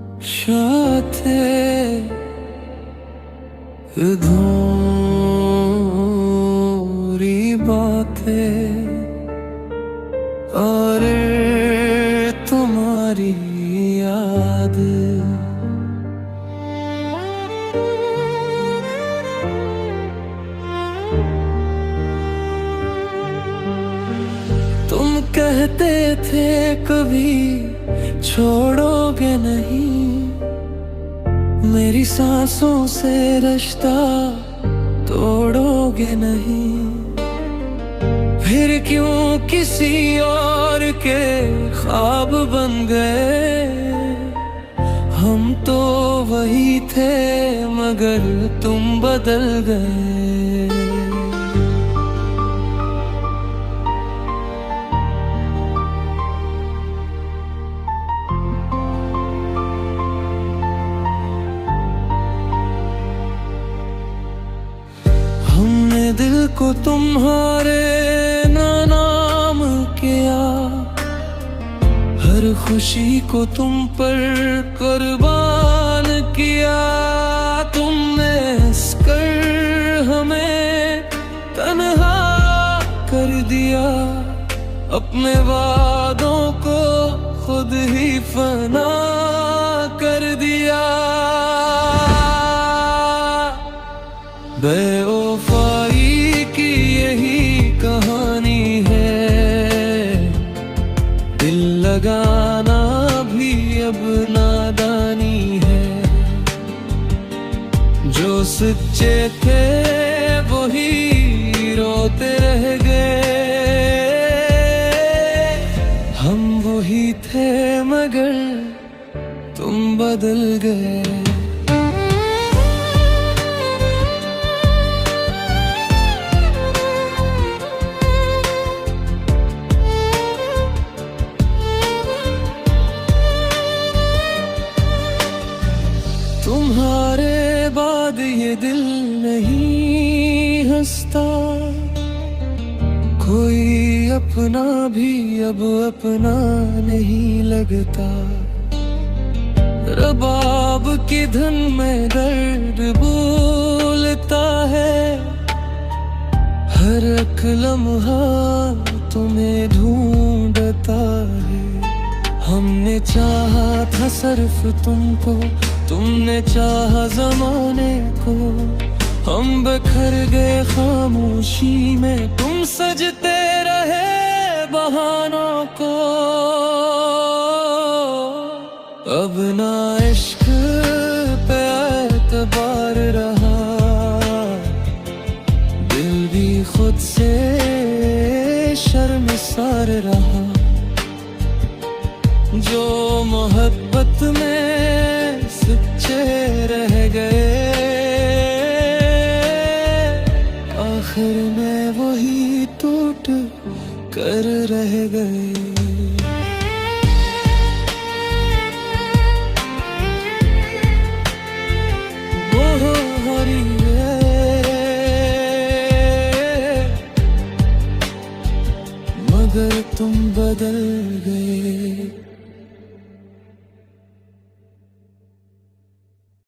খামোশাতে अधूरी बातें और तुम्हारी याद। तुम कहते थे कभी छोड़ोगे नहीं, मेरी सांसों से रिश्ता तोड़ोगे नहीं। फिर क्यों किसी और के ख्वाब बन गए, हम तो वही थे मगर तुम बदल गए। हमने दिल को तुम्हारे नाम किया, हर खुशी को तुम पर कुर्बान किया। तुमने हंसकर हमें तन्हा कर दिया, अपने वादों को खुद ही फना कर दिया। बेवफाई की यही कहानी है, दिल लगाना भी अब नादानी है। जो सच्चे थे वही रोते रह गए, हम वही थे मगर तुम बदल गए। तुम्हारे बाद ये दिल नहीं हंसता, कोई अपना भी अब अपना नहीं लगता। रबाब की धुन में दर्द बोलता है, हर एक लम्हा तुम्हें ढूंढता है। हमने चाहा था सिर्फ तुमको, तुमने चाहा ज़माने को। हम बिखर गए खामोशी में, तुम सजते रहे बहानों को। अब ना इश्क पे एतबार रहा, दिल भी खुद से शर्मसार रहा। जो मोहब्बत में सच्चे रह गए, आखिर में वही टूट कर रह गए।